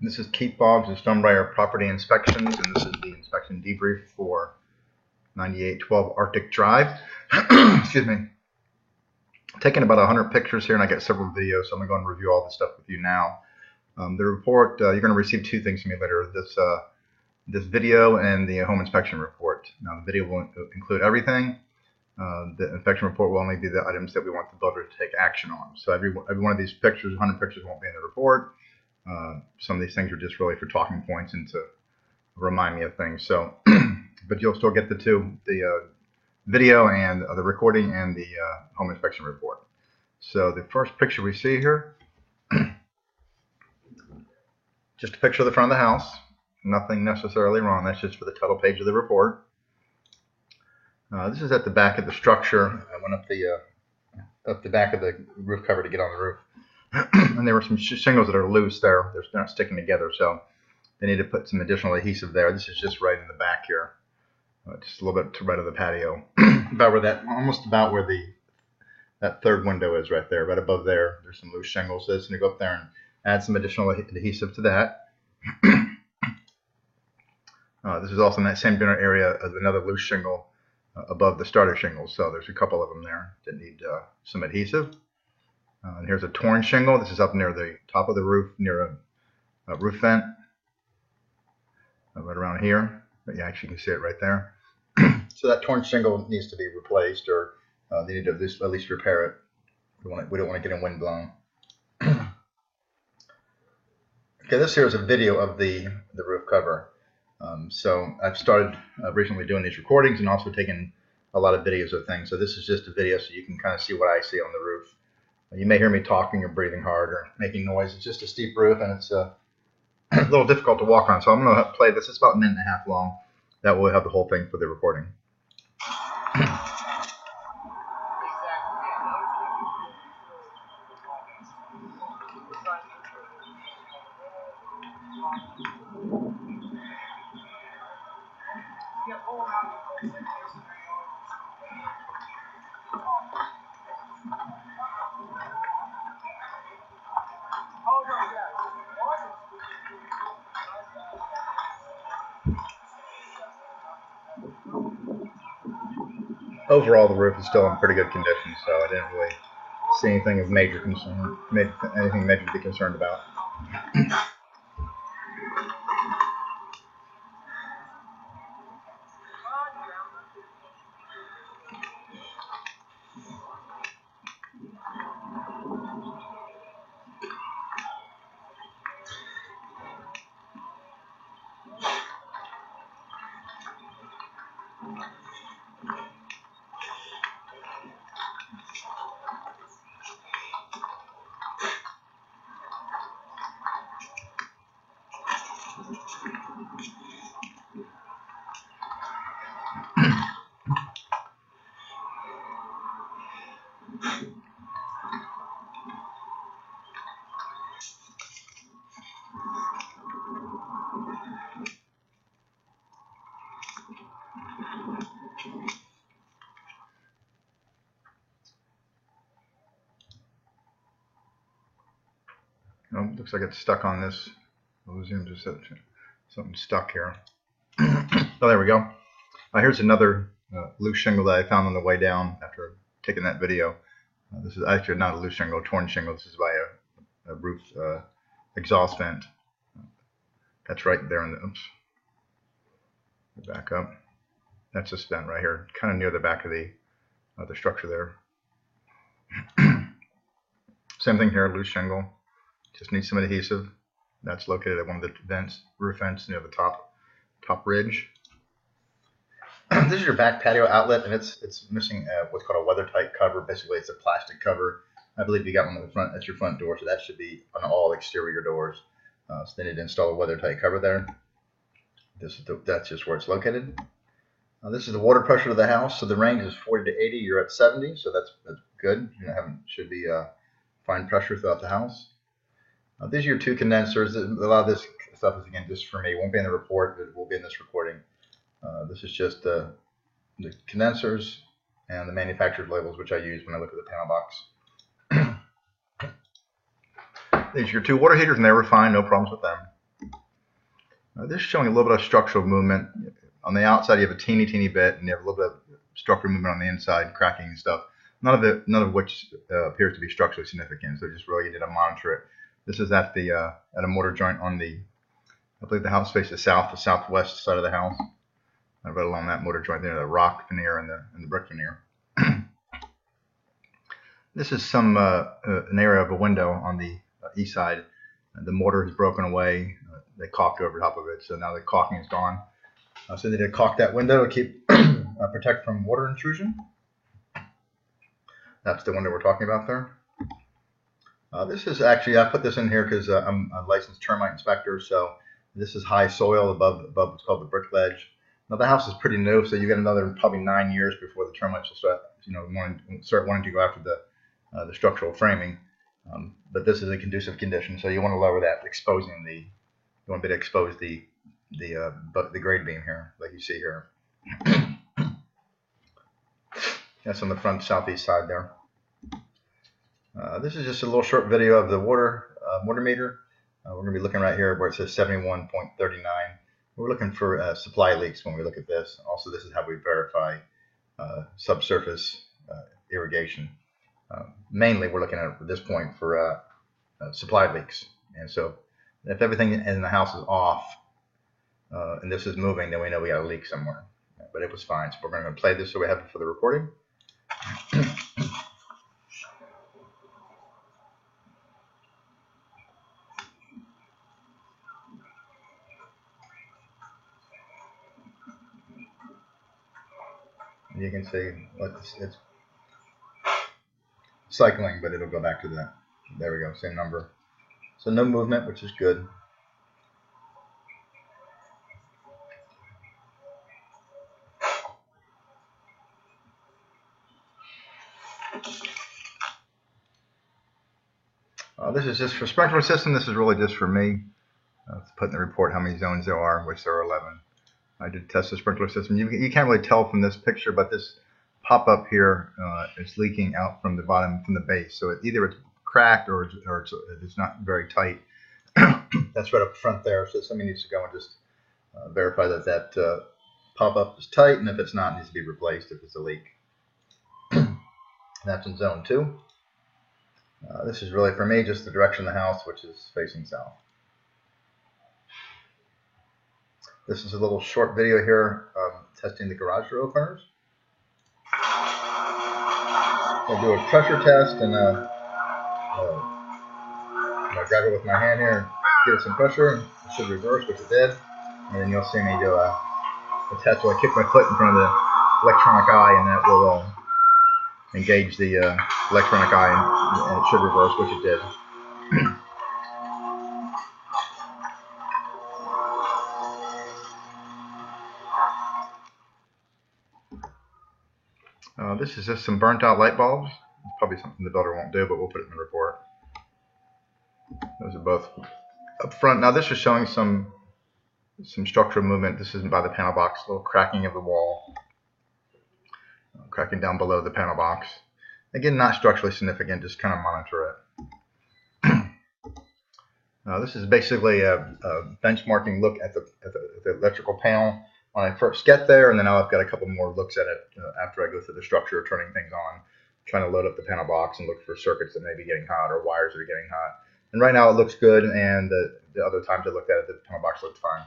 This is Keith Boggs of Stonebriar Property Inspections, and this is the inspection debrief for 9812 Arctic Drive. Excuse me. Taking about 100 pictures here, and I got several videos, so I'm going to go and review all this stuff with you now. The report, you're going to receive two things from me later, this video and the home inspection report. Now, the video won't include everything. The inspection report will only be the items that we want the builder to take action on. So every one of these pictures, 100 pictures, won't be in the report. Some of these things are just really for talking points and to remind me of things. So, but you'll still get the video and the recording and the home inspection report. So the first picture we see here, just a picture of the front of the house. Nothing necessarily wrong. That's just for the title page of the report. This is at the back of the structure. I went up the back of the roof cover to get on the roof. And there were some shingles that are loose there. They're not sticking together, so they need to put some additional adhesive there. This is just right in the back here, just a little bit to right of the patio, almost about where that third window is, right there, right above there. There's some loose shingles. So it's going to go up there and add some additional adhesive to that. This is also in that same general area as another loose shingle above the starter shingles. So there's a couple of them there that need some adhesive. And here's a torn shingle. This is up near the top of the roof, near a roof vent, right around here. But you actually can see it right there. So that torn shingle needs to be replaced, or they need to at least repair it. We don't want to get it wind blown. Okay, this here is a video of the roof cover. So I've started recently doing these recordings and also taking a lot of videos of things. So this is just a video so you can kind of see what I see on the roof. You may hear me talking or breathing hard or making noise. It's just a steep roof, and it's a little difficult to walk on. So I'm going to play this. It's about a minute and a half long. That will have the whole thing for the recording. Overall, the roof is still in pretty good condition, so I didn't really see anything of major concern, anything major to be concerned about. Oh, looks like it's stuck on this. I'll zoom just something stuck here. Oh, there we go. Here's another loose shingle that I found on the way down after taking that video. This is actually not a loose shingle, a torn shingle. This is by a roof exhaust vent. That's right there in the, oops. Back up. That's this vent right here, kind of near the back of the structure there. Same thing here, loose shingle. Just needs some adhesive. That's located at one of the vents, roof vents near the top ridge. This is your back patio outlet, and it's missing what's called a weather-tight cover. Basically, it's a plastic cover. I believe you got one at the front. That's your front door, so that should be on all exterior doors. So they need to install a weather-tight cover there. That's just where it's located. This is the water pressure of the house. So the range is 40 to 80. You're at 70, so that's good. Should be fine pressure throughout the house. These are your two condensers. A lot of this stuff is, again, just for me. It won't be in the report, but it will be in this recording. This is just the condensers and the manufacturer's labels, which I use when I look at the panel box. These are your two water heaters, and they were fine. No problems with them. This is showing a little bit of structural movement. On the outside, you have a teeny bit, and you have a little bit of structural movement on the inside, cracking and stuff. None of which appears to be structurally significant. So just really need to monitor it. This is at a mortar joint on the, I believe the house faces south, the southwest side of the house. Right along that mortar joint there, the rock veneer and the brick veneer. This is an area of a window on the east side. The mortar has broken away. They caulked over top of it, so now the caulking is gone. So they did caulk that window to keep protect from water intrusion. That's the window we're talking about there. This is actually, I put this in here because I'm a licensed termite inspector, so this is high soil above what's called the brick ledge. Now the house is pretty new, so you get another probably 9 years before the termites will start wanting to go after the structural framing. But this is a conducive condition, so you want to lower that, you want to expose the grade beam here, like you see here. That's on the front southeast side there. This is just a little short video of the mortar meter. We're going to be looking right here where it says 71.39. We're looking for supply leaks when we look at this. Also, this is how we verify subsurface irrigation. Mainly, we're looking at this point for supply leaks. And so, if everything in the house is off and this is moving, then we know we got a leak somewhere. But it was fine. So we're going to play this so we have it for the recording. You can see it's cycling, but it'll go back to that. There we go, same number. So no movement, which is good. This is just for sprinkler system. This is really just for me. Let's put in the report how many zones there are, which there are 11. I did test the sprinkler system. You can't really tell from this picture, but this pop-up here is leaking out from the bottom, from the base. So either it's cracked or it's not very tight. That's right up front there. So somebody needs to go and just verify that pop-up is tight, and if it's not, it needs to be replaced if it's a leak. That's in zone 2. This is really, for me, just the direction of the house, which is facing south. This is a little short video here testing the garage door openers. I'll do a pressure test and I'll grab it with my hand here, give it some pressure. It should reverse, which it did. And then you'll see me do a test where I kick my foot in front of the electronic eye, and that will engage the electronic eye, and it should reverse, which it did. This is just some burnt out light bulbs. It's probably something the builder won't do, but we'll put it in the report. Those are both up front. Now this is showing some structural movement. This isn't by the panel box, a little cracking of the wall. Cracking down below the panel box. Again, not structurally significant, just kind of monitor it. This is basically a benchmarking look at the electrical panel when I first get there, and then now I've got a couple more looks at it after I go through the structure, turning things on, trying to load up the panel box and look for circuits that may be getting hot or wires that are getting hot. And right now it looks good, and the other times I looked at it, the panel box looked fine.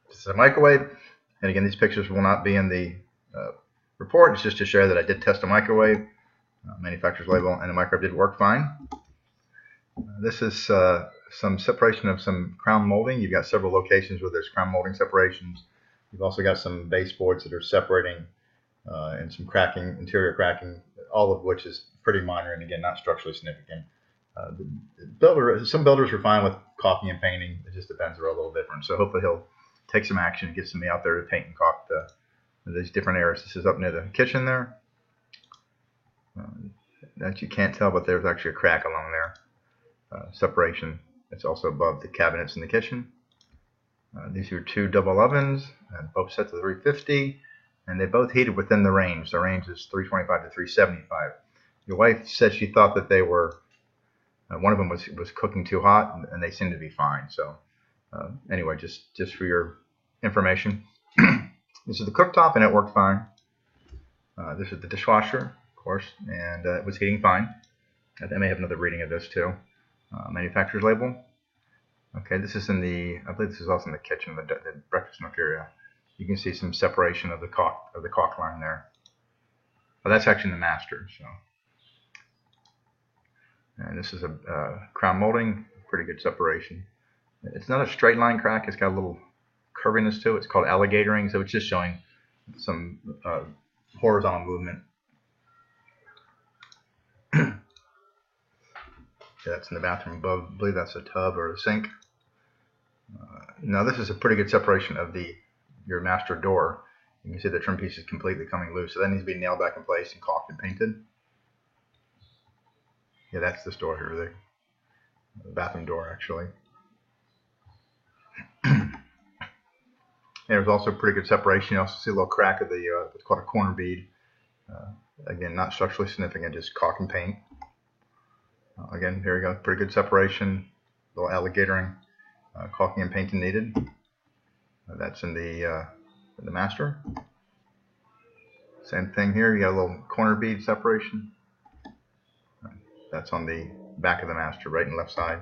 This is a microwave, and again, these pictures will not be in the report. It's just to share that I did test a microwave, manufacturer's label, and the microwave did work fine. This is some separation of some crown molding. You've got several locations where there's crown molding separations. You've also got some baseboards that are separating and some cracking, interior cracking, all of which is pretty minor and again not structurally significant. Some builders are fine with caulking and painting. It just depends. They're a little different. So hopefully he'll take some action and get somebody out there to paint and caulk these different areas. This is up near the kitchen there. That you can't tell, but there's actually a crack along there. Separation. It's also above the cabinets in the kitchen. These are 2 double ovens, both sets of 350, and they both heated within the range. The range is 325 to 375. Your wife said she thought that they were, one of them was cooking too hot, and they seemed to be fine. So Anyway, just for your information. This is the cooktop, and it worked fine. This is the dishwasher, of course, and it was heating fine. I may have another reading of this too. Manufacturer's label. Okay, this is in the, I believe this is also in the kitchen, the breakfast nook area. You can see some separation of the caulk line there. But that's actually in the master. So, and this is a crown molding, pretty good separation. It's not a straight line crack. It's got a little curviness to it. It's called alligatoring, so it's just showing some horizontal movement. That's in the bathroom above. I believe that's a tub or a sink. Now this is a pretty good separation of your master door. You can see the trim piece is completely coming loose, so that needs to be nailed back in place and caulked and painted. Yeah, that's this door here, the bathroom door actually. There's also pretty good separation. You also see a little crack of the what's called a corner bead. Again, not structurally significant, just caulk and paint. Again, here we go, pretty good separation, a little alligatoring, caulking and painting needed. That's in the master. Same thing here, you got a little corner bead separation. That's on the back of the master, right and left side.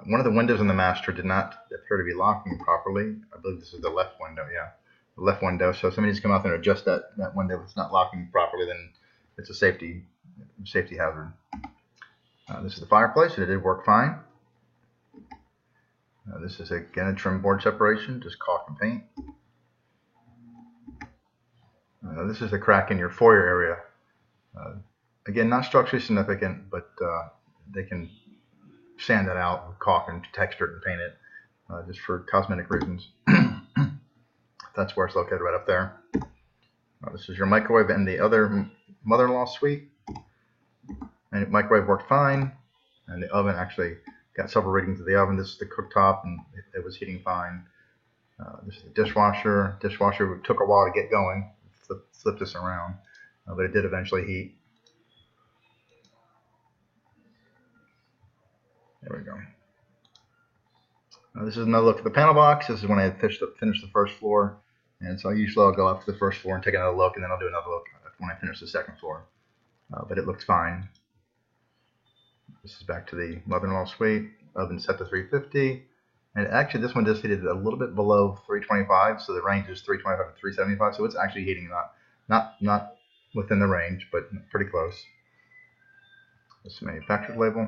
One of the windows in the master did not appear to be locking properly. I believe this is the left window, yeah. The left window, so if somebody needs to come out there and adjust that window, if it's not locking properly, then it's a safety hazard. This is the fireplace, and it did work fine. This is again a trim board separation, just caulk and paint. This is the crack in your foyer area. Again, not structurally significant, but they can sand that out with caulk and texture it and paint it just for cosmetic reasons. That's where it's located, right up there. This is your microwave in the other mother-in-law suite. And the microwave worked fine, and the oven actually got several readings of the oven. This is the cooktop, and it was heating fine. This is the dishwasher. Dishwasher took a while to get going. Flip this around, but it did eventually heat. There we go. This is another look at the panel box. This is when I had finished the first floor, and so usually I'll go up to the first floor and take another look, and then I'll do another look when I finish the second floor. But it looks fine. This is back to the mother-in-law suite. Oven set to 350, and actually this one just heated a little bit below 325, so the range is 325 to 375. So it's actually heating not within the range, but pretty close. This is manufacturer's label.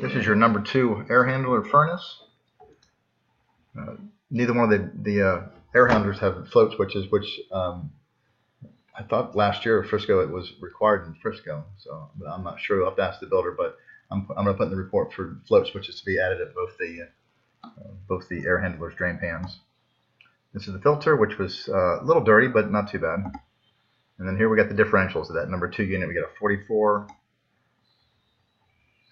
This is your number 2 air handler furnace. Neither one of the air handlers have float switches, which I thought last year at Frisco it was required in Frisco, so but I'm not sure. I'll have to ask the builder, but I'm going to put in the report for float switches to be added at both the air handlers drain pans. This is the filter, which was a little dirty, but not too bad. And then here we got the differentials of that number 2 unit. We got a 44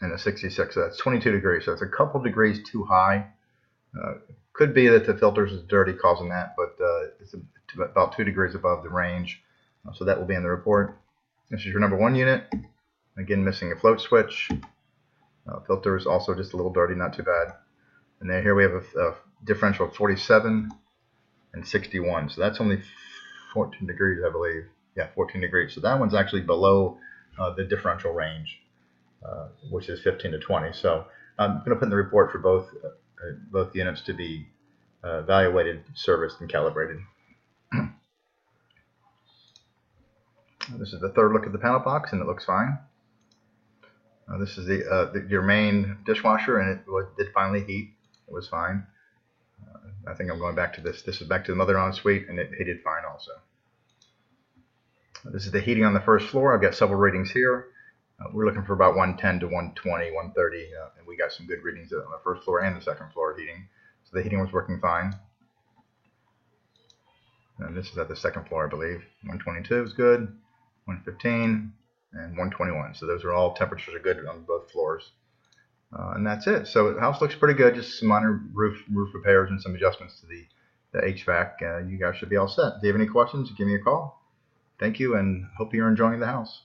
and a 66, so that's 22 degrees. So it's a couple degrees too high. Could be that the filters is dirty causing that, but it's about 2 degrees above the range. So that will be in the report. This is your number 1 unit. Again, missing a float switch. Filter is also just a little dirty, not too bad. And then here we have a differential of 47 and 61. So that's only 14 degrees, I believe. Yeah, 14 degrees. So that one's actually below the differential range, which is 15 to 20. So I'm going to put in the report for both units to be evaluated, serviced, and calibrated. This is the third look at the panel box, and it looks fine. This is your main dishwasher, and it did finally heat. It was fine. I think I'm going back to this. This is back to the mother-in-law suite, and it heated fine also. This is the heating on the first floor. I've got several readings here. We're looking for about 110 to 120, 130, and we got some good readings on the first floor and the second floor heating. So the heating was working fine. And this is at the second floor, I believe. 122 is good, 115, and 121. So those are all temperatures are good on both floors. And that's it. So the house looks pretty good. Just some minor roof repairs and some adjustments to the HVAC. You guys should be all set. If you have any questions, give me a call. Thank you, and hope you're enjoying the house.